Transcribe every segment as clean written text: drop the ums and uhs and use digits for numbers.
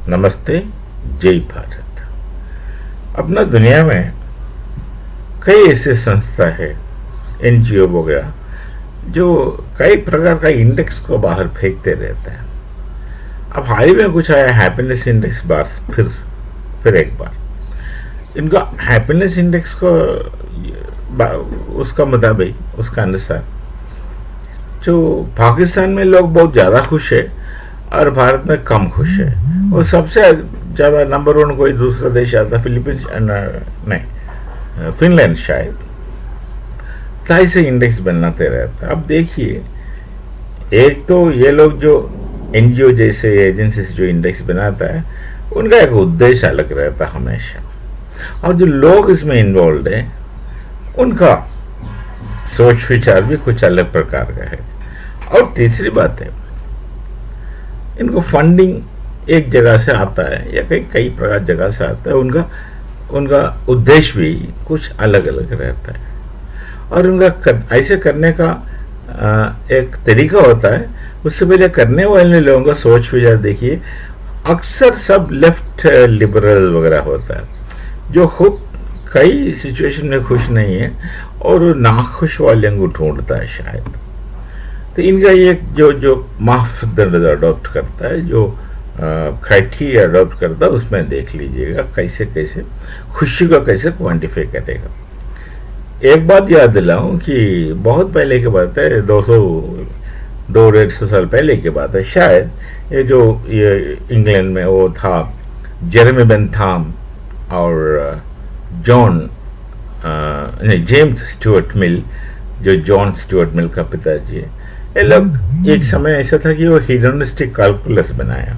नमस्ते। जय भारत। अपना दुनिया में कई ऐसे संस्था है, एनजीओ वगैरह, जो कई प्रकार का इंडेक्स को बाहर फेंकते रहते हैं। अब हाल ही में कुछ आया हैप्पीनेस इंडेक्स बार, फिर एक बार इनका हैप्पीनेस इंडेक्स को उसका मुताबिक, उसका अनुसार जो पाकिस्तान में लोग बहुत ज़्यादा खुश है और भारत में कम खुश है। और सबसे ज़्यादा नंबर 1 कोई दूसरा देश आता, फिलीपींस, नहीं फिनलैंड शायद। ताई से इंडेक्स बनाते रहता है। अब देखिए, एक तो ये लोग जो एनजीओ जैसे एजेंसी जो इंडेक्स बनाता है, उनका एक उद्देश्य अलग रहता है हमेशा, और जो लोग इसमें इन्वॉल्व है उनका सोच विचार भी कुछ अलग प्रकार का है। और तीसरी बात है, इनको फंडिंग एक जगह से आता है या कई प्रकार जगह से आता है। उनका उद्देश्य भी कुछ अलग अलग रहता है, और उनका ऐसे करने का एक तरीका होता है। उससे पहले करने वाले लोगों का सोच विचार देखिए, अक्सर सब लेफ्ट लिबरल वगैरह होता है, जो खूब कई सिचुएशन में खुश नहीं है और नाखुश वाले को ढूंढता है शायद। तो इनका ये जो मापदंड अडॉप्ट करता है, जो क्राइटेरिया अडॉप्ट करता है, उसमें देख लीजिएगा कैसे कैसे खुशी को कैसे क्वांटिफाई करेगा। एक बात याद दिलाऊं कि बहुत पहले की बात है, 200-150 साल पहले की बात है शायद। ये इंग्लैंड में वो था जेरेमी बेंथाम और जेम्स स्टुअर्ट मिल, जो जॉन स्टुअर्ट मिल का पिताजी है। ये लोग एक समय ऐसा था कि वो हीडोनिस्टिक कैलकुलस बनाया,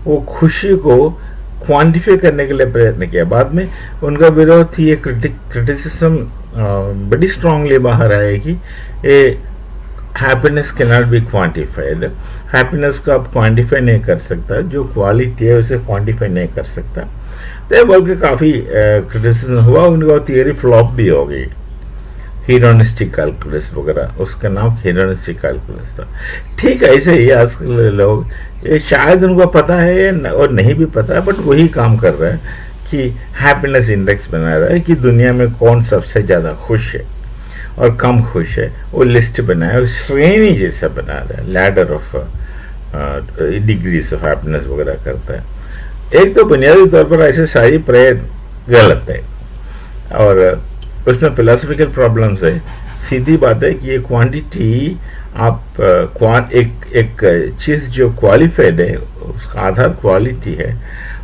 वो खुशी को क्वांटिफाई करने के लिए प्रयत्न किया। बाद में उनका विरोध थी, ये क्रिटिसिज्म बड़ी स्ट्रांगली बाहर आया कि ये happiness can not be quantified. Happiness को आप क्वांटिफाई नहीं कर सकता, जो क्वालिटी है उसे क्वांटिफाई नहीं कर सकता। तो बोल के काफ़ी क्रिटिसिज्म हुआ, उनका थियरी फ्लॉप भी हो गई। हीडोनिस्टिक कैलकुलस वगैरह, उसका नाम हीडोनिस्टिक कैलकुलस था। ठीक है, ऐसे ही आजकल लोग, ये शायद उनको पता है और नहीं भी पता, बट वही काम कर रहा है कि हैप्पीनेस इंडेक्स बना रहा है कि दुनिया में कौन सबसे ज़्यादा खुश है और कम खुश है। वो लिस्ट बनाया, श्रेणी जैसा बना रहा है, ladder of degrees of happiness वगैरह करता है। एक तो बुनियादी तौर पर ऐसे सारी प्रयत्न गलत है, और उसमें फिलोसफिकल प्रॉब्लम्स है। सीधी बात है कि ये क्वांटिटी, आप एक चीज़ जो क्वालिफाइड है, उसका आधार क्वालिटी है,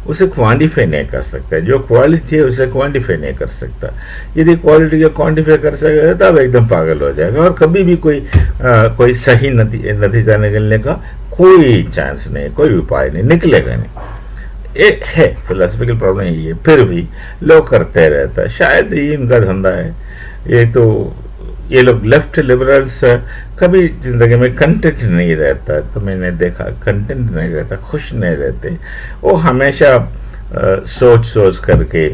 उसे क्वांटिफाई नहीं कर सकता। जो क्वालिटी है उसे क्वांटिफाई नहीं कर सकता। यदि क्वालिटी को क्वांटिफाई कर सकेगा तब एकदम पागल हो जाएगा, और कभी भी कोई सही नतीजा निकलने का कोई चांस नहीं, कोई उपाय नहीं, निकलेगा नहीं। एक है फिलोसफिकल प्रॉब्लम, ये है। फिर भी लोग करते रहता है, शायद ये इनका धंधा है। ये लोग लेफ्ट लिबरल्स कभी जिंदगी में कंटेंट नहीं रहता, तो मैंने देखा कंटेंट नहीं रहता, खुश नहीं रहते। वो हमेशा सोच करके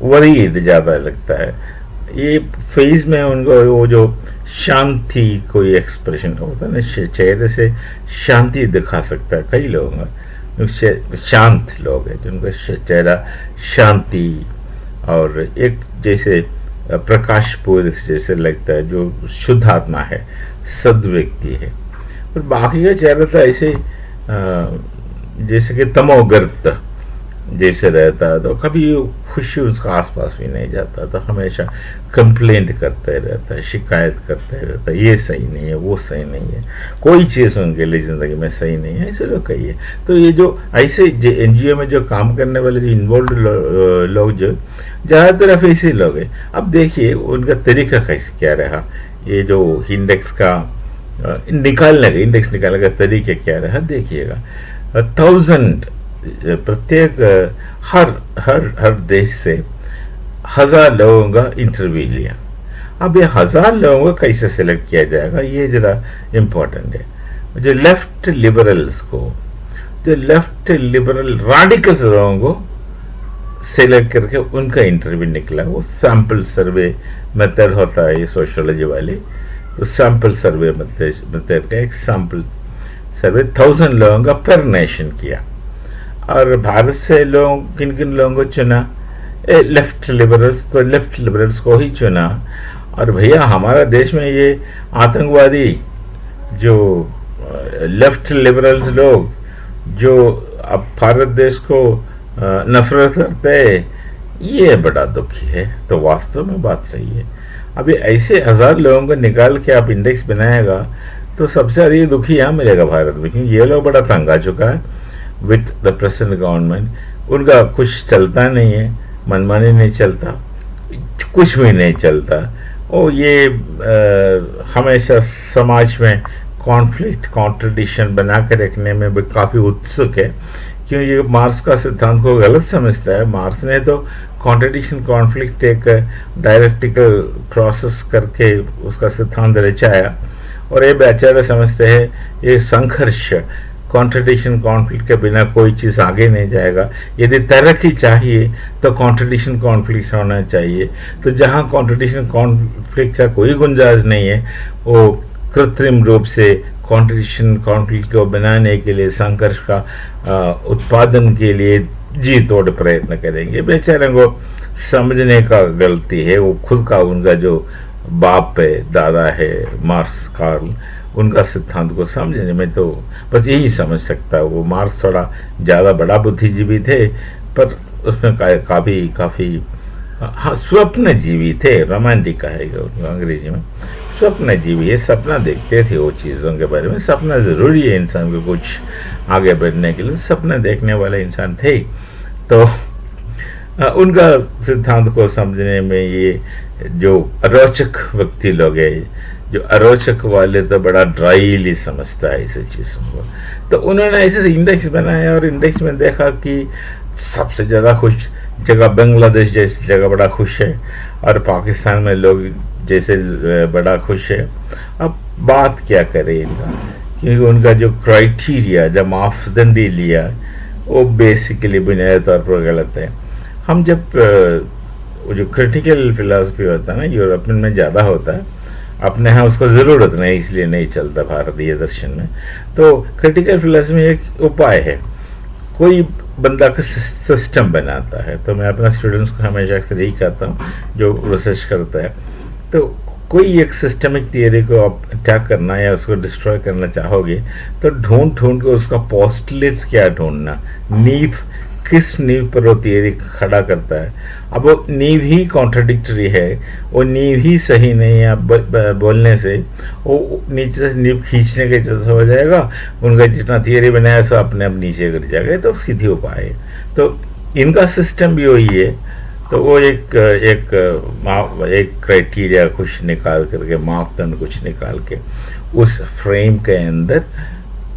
वरीड ज़्यादा लगता है। ये फेज में उनको वो जो शांति कोई एक्सप्रेशन होता है ना, चेहरे से शांति दिखा सकता है। कई लोग शांत लोग हैं जिनका चेहरा शांति और एक जैसे प्रकाश पुरुष जैसे लगता है, जो शुद्ध आत्मा है, सद व्यक्ति है। और बाकी का चेहरा तो ऐसे जैसे कि तमोगर्त जैसे रहता है, तो कभी खुशी उसका आसपास भी नहीं जाता, तो हमेशा कंप्लेंट करते रहता है, शिकायत करते रहता है, ये सही नहीं है, वो सही नहीं है, कोई चीज़ उनके लिए ज़िंदगी में सही नहीं है, ऐसे लोग कहिए। तो ये जो ऐसे एनजीओ में जो काम करने वाले जो इन्वॉल्व लोग, जो ज़्यादातर ऐसे लोग हैं। अब देखिए उनका तरीका कैसे क्या रहा, ये जो इंडेक्स का इंडेक्स निकालने का तरीका क्या रहा, देखिएगा। 1000 प्रत्येक हर देश से 1000 लोगों का इंटरव्यू लिया। अब ये 1000 लोगों को कैसे सिलेक्ट किया जाएगा, ये जरा इम्पोर्टेंट है। जो लेफ्ट लिबरल रैडिकल्स लोगों को सिलेक्ट करके उनका इंटरव्यू निकला। वो सैंपल सर्वे मेथड होता है, ये सोशियोलॉजी वाले, तो सैंपल सर्वे मेथड का एक सैंपल सर्वे 1000 लोगों का पर नेशन किया। और भारत से लोग किन किन लोगों को चुना, लेफ्ट लिबरल्स, तो लेफ्ट लिबरल्स को ही चुना। और भैया हमारा देश में ये आतंकवादी जो लेफ्ट लिबरल्स लोग जो अब भारत देश को नफरत करते हैं, ये बड़ा दुखी है। तो वास्तव में बात सही है। अभी ऐसे 1000 लोगों को निकाल के आप इंडेक्स बनाएगा तो सबसे ज़्यादा ये दुखी यहाँ मिलेगा भारत में, क्योंकि ये लोग बड़ा तंग आ चुका है विथ द प्रेजेंट गवर्नमेंट। उनका कुछ चलता नहीं है, मनमानी नहीं चलता, कुछ भी नहीं चलता। और ये हमेशा समाज में कॉन्फ्लिक्ट कॉन्ट्रडिक्शन बना के रखने में भी काफ़ी उत्सुक है, क्योंकि ये मार्क्स का सिद्धांत को गलत समझता है। मार्क्स ने तो कॉन्ट्रडिक्शन कॉन्फ्लिक्ट एक डायलेक्टिकल प्रोसेस करके उसका सिद्धांत रचाया, और ये बेचारे समझते हैं ये संघर्ष कॉन्ट्रडिक्शन कॉन्फ्लिक्ट के बिना कोई चीज़ आगे नहीं जाएगा। यदि तरक्की चाहिए तो कॉन्ट्रडिक्शन कॉन्फ्लिक्ट होना चाहिए। तो जहाँ कॉन्ट्रडिक्शन कॉन्फ्लिक्ट का कोई गुंजाइश नहीं है, वो कृत्रिम रूप से कॉन्ट्रडिक्शन कॉन्फ्लिक्ट को बनाने के लिए, संघर्ष का उत्पादन के लिए जी तोड़ प्रयत्न करेंगे। बेचारे को समझने का गलती है। वो खुद का उनका जो बाप है, दादा है मार्क्स, कार्ल, उनका सिद्धांत को समझने में तो बस यही समझ सकता है। वो मार्क्स थोड़ा ज़्यादा बड़ा बुद्धिजीवी थे, पर उसमें काफ़ी हाँ स्वप्नजीवी थे, रोमांटिक कहेगा उनको अंग्रेजी में, स्वप्नजीवी है। सपना देखते थे वो चीज़ों के बारे में। सपना ज़रूरी है इंसान को कुछ आगे बढ़ने के लिए, सपना देखने वाले इंसान थे। तो उनका सिद्धांत को समझने में ये जो अरोचक व्यक्ति लोग हैं, जो अरोचक वाले तो बड़ा ड्राइली समझता है इस चीज़ों को, तो उन्होंने ऐसे इंडेक्स बनाया और इंडेक्स में देखा कि सबसे ज़्यादा खुश जगह बांग्लादेश जैसी जगह बड़ा खुश है, और पाकिस्तान में लोग जैसे बड़ा खुश है। अब बात क्या करें इनका, क्योंकि उनका जो क्राइटेरिया, जो मापदंडी लिया, वो बेसिकली बुनियादी तौर पर गलत है। हम जब वो जो क्रिटिकल फिलॉसफी होता है ना, यूरोपियन में ज़्यादा होता है, अपने यहाँ उसको ज़रूरत नहीं, इसलिए नहीं चलता भारतीय दर्शन में। तो क्रिटिकल फिलॉसफी एक उपाय है, कोई बंदा का सिस्टम बनाता है। तो मैं अपना स्टूडेंट्स को हमेशा अक्सर यही कहता हूँ जो रिसर्च करता है, तो कोई एक सिस्टमिक थियरी को आप अटैक करना या उसको डिस्ट्रॉय करना चाहोगे तो ढूंढ के उसका पोस्टुलेट्स क्या ढूंढना, नींव किस नींव पर वो थियरी खड़ा करता है। अब वो नींव ही कॉन्ट्रडिक्टरी है, वो नींव ही सही नहीं है, बोलने से वो नीचे से नींव खींचने के जैसा हो जाएगा, उनका जितना थियरी बनाया सब अपने आप नीचे गिर जाएगा। तो सीधी उपाय है। तो इनका सिस्टम भी वही है। तो वो एक क्राइटेरिया कुछ निकाल करके, मापदंड कुछ निकाल के, उस फ्रेम के अंदर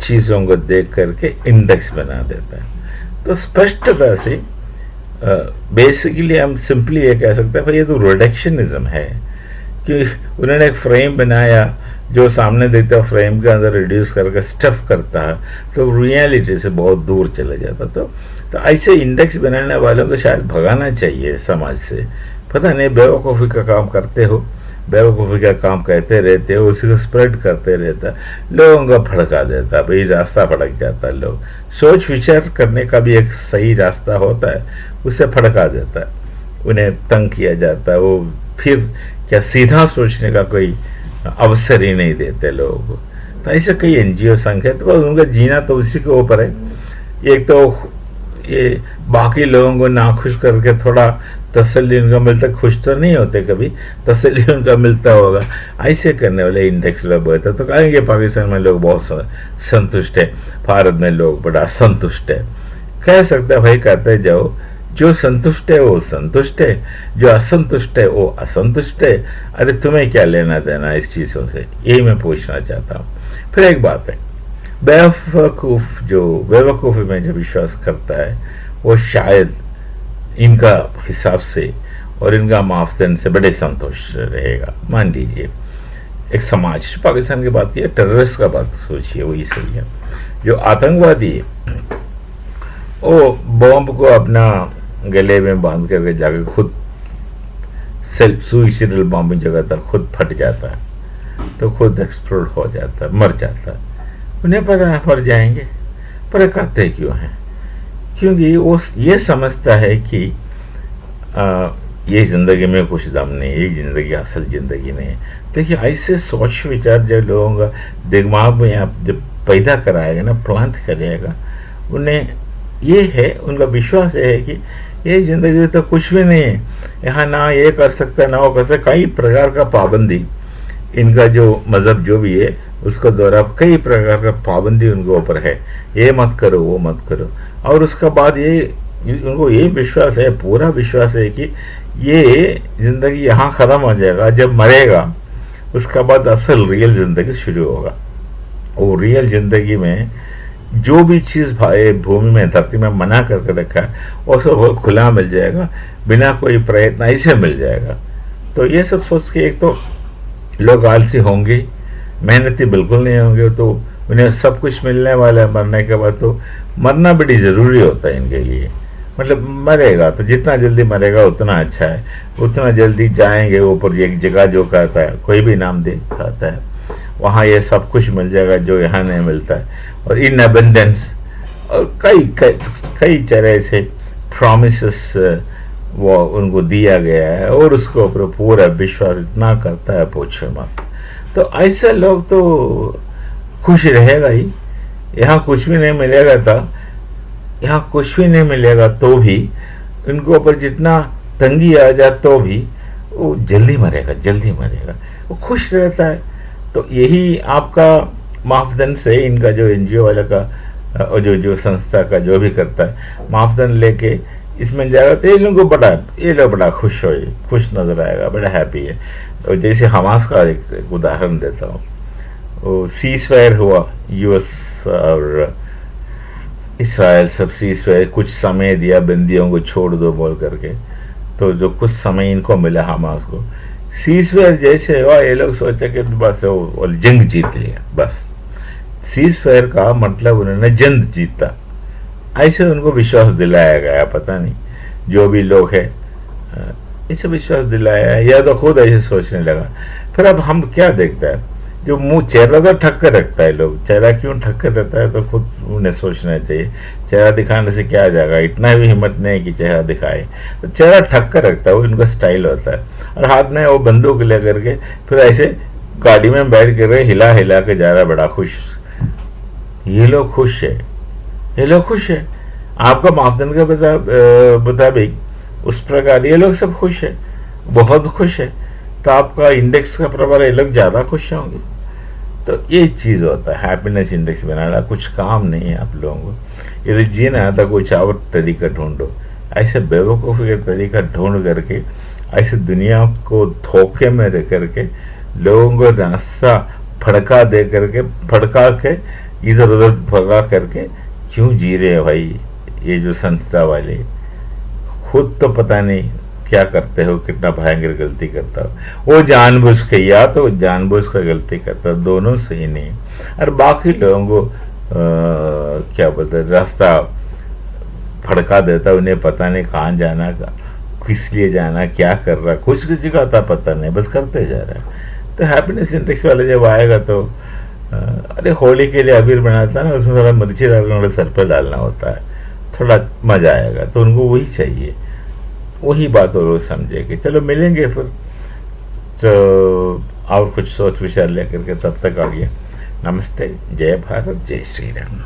चीज़ों को देख करके इंडेक्स बना देता है। तो स्पष्टता से बेसिकली हम सिंपली ये कह सकते हैं भाई ये तो रिडक्शनिज्म है, कि उन्होंने एक फ्रेम बनाया जो सामने देखता है, फ्रेम के अंदर रिड्यूस करके स्टफ करता है, तो रियलिटी से बहुत दूर चले जाता। तो ऐसे इंडेक्स बनाने वालों को शायद भगाना चाहिए समाज से। पता नहीं बेवकूफ़ी का काम करते हो, बेवकूफ़ी का काम कहते रहते हो, उसी को स्प्रेड करते रहता, लोगों को भड़का देता, भाई रास्ता भड़क जाता। लोग सोच विचार करने का भी एक सही रास्ता होता है, उसे भड़का देता है, उन्हें तंग किया जाता है। वो फिर क्या सीधा सोचने का कोई अवसर ही नहीं देते लोगों को। तो ऐसे कई NGO संघ है, तो उनका जीना तो उसी के ऊपर है। एक तो ये बाकी लोगों को नाखुश करके थोड़ा तसल्ली उनका मिलता, खुश तो नहीं होते कभी, तसल्ली उनका मिलता होगा। ऐसे करने वाले इंडेक्स लोग होते तो कहेंगे पाकिस्तान में लोग बहुत संतुष्ट है, भारत में लोग बड़ा संतुष्ट है। कह सकते हैं भाई, कहते जाओ, जो संतुष्ट है वो संतुष्ट है, जो असंतुष्ट है वो असंतुष्ट है। अरे तुम्हें क्या लेना देना इस चीज़ों से, यही मैं पूछना चाहता हूँ। फिर एक बात है, बेवकूफ़ जो बेवकूफ़ी में जो विश्वास करता है वो शायद इनका हिसाब से और इनका मापदंड से बड़े संतुष्ट रहेगा। मान लीजिए एक समाज, पाकिस्तान की बात की, टेररिस्ट का बात सोचिए, वही सही है। जो आतंकवादी है वो बॉम्ब को अपना गले में बांध करके जाकर खुद सेल्फ सुइसाइडल बॉम्बिंग जगह तक खुद फट जाता है, तो खुद एक्सप्लोड हो जाता है, मर जाता है। उन्हें पता है मर जाएंगे, पर करते क्यों हैं? क्योंकि वो ये समझता है कि ये ज़िंदगी में कुछ दम नहीं, ये ज़िंदगी असल ज़िंदगी नहीं है। देखिए ऐसे सोच विचार जब लोगों का दिमाग में आप जब पैदा कराएगा ना, प्लांट करेगा, उन्हें ये है, उनका विश्वास है कि ये ज़िंदगी तो कुछ भी नहीं है, यहाँ ना ये कर सकता ना वो कर सकता। कई प्रकार का पाबंदी, इनका जो मज़हब जो भी है उसको द्वारा कई प्रकार का पाबंदी उनके ऊपर है, ये मत करो वो मत करो। और उसका बाद ये उनको ये विश्वास है, पूरा विश्वास है कि ये ज़िंदगी यहाँ ख़त्म हो जाएगा, जब मरेगा उसका बाद असल रियल ज़िंदगी शुरू होगा। और रियल ज़िंदगी में जो भी चीज़ भूमि में धरती में मना करके रखा है वो सब खुला मिल जाएगा, बिना कोई प्रयत्न ऐसे मिल जाएगा। तो ये सब सोच के एक तो लोग आलसी होंगे, मेहनती बिल्कुल नहीं होंगे, तो उन्हें सब कुछ मिलने वाला है मरने के बाद, तो मरना बड़ी ज़रूरी होता है इनके लिए। मतलब मरेगा तो जितना जल्दी मरेगा उतना अच्छा है, उतना जल्दी जाएंगे ऊपर। एक जगह जो कहता है, कोई भी नाम दे कहता है, वहाँ ये सब कुछ मिल जाएगा जो यहाँ नहीं मिलता है, और इन अबेंडेंस, और कई तरह से प्रॉमिसेस वो उनको दिया गया है, और उसके ऊपर पूरा विश्वास इतना करता है पूछो मत। तो ऐसे लोग तो खुश रहेगा ही। यहाँ कुछ भी नहीं मिलेगा था, यहाँ कुछ भी नहीं मिलेगा तो भी उनके ऊपर जितना तंगी आ जाए तो भी वो जल्दी मरेगा, जल्दी मरेगा, वो खुश रहता है। तो यही आपका मापदंड से इनका जो एनजीओ वाला का और जो संस्था का जो भी करता है मापदंड लेके इसमें जाएगा, तो ये लोग बड़ा खुश नजर आएगा, बड़ा हैप्पी है। तो जैसे हमास का एक उदाहरण देता हूँ, वो सीज़फायर हुआ, यूएस और इसराइल सब सीज़फायर, कुछ समय दिया बंदियों को छोड़ दो बोल करके, तो जो कुछ समय इनको मिला हमास को, सीज़फायर जैसे हुआ ये लोग सोचे कि बस वो जंग जीत लिया। बस सीज़फायर का मतलब उन्होंने जंग जीता, ऐसे उनको विश्वास दिलाया गया। पता नहीं जो भी लोग हैं इसे विश्वास दिलाया है, या तो खुद ऐसे सोचने लगा। फिर अब हम क्या देखता है, जो मुंह चेहरा तो ठक्क कर रखता है, लोग चेहरा क्यों ठक्क कर देता है, तो खुद उन्हें सोचना चाहिए। चेहरा दिखाने से क्या आ जाएगा, इतना भी हिम्मत नहीं कि चेहरा दिखाए, तो चेहरा ठक्क कर रखता है, वो इनका स्टाइल होता है। और हाथ में वो बंदूक ले करके फिर ऐसे गाड़ी में बैठ कर हिला हिला के जा रहा, बड़ा खुश। ये लोग खुश है, ये लोग खुश है। आपका मापदंड का मुताबिक उस प्रकार ये लोग सब खुश है, बहुत खुश है, तो आपका इंडेक्स का प्रभाव ये लोग ज़्यादा खुश होंगे। तो ये चीज़ होता है हैप्पीनेस इंडेक्स बनाना, कुछ काम नहीं है आप लोगों को। यदि जीना है तो कुछ और तरीका ढूंढो, ऐसे बेवकूफ़ी का तरीका ढूंढ करके, ऐसे दुनिया को धोखे में रह करके, लोगों को रास्ता फड़का दे करके, फड़का के इधर उधर भगा करके क्यों जी रहे हैं भाई। ये जो संस्था वाले खुद तो पता नहीं क्या करते हो, कितना भयंकर गलती करता हो। वो जानबूझ के, या तो जानबूझ कर गलती करता, दोनों सही नहीं। और बाकी लोगों को क्या बोलते हैं, रास्ता फड़का देता, उन्हें पता नहीं कहाँ जाना, किस लिए जाना, क्या कर रहा, कुछ किसी का आता पता नहीं, बस करते जा रहा है। तो हैप्पीनेस इंडेक्स वाले जब आएगा तो अरे होली के लिए अबीर बनाता ना, उसमें थोड़ा मिर्ची डालना, सर पर डालना होता है, थोड़ा मजा आएगा, तो उनको वही चाहिए, वही बात वो लोग समझेंगे। चलो मिलेंगे फिर तो और कुछ सोच विचार लेकर के, तब तक आ गया। नमस्ते, जय भारत, जय श्री राम।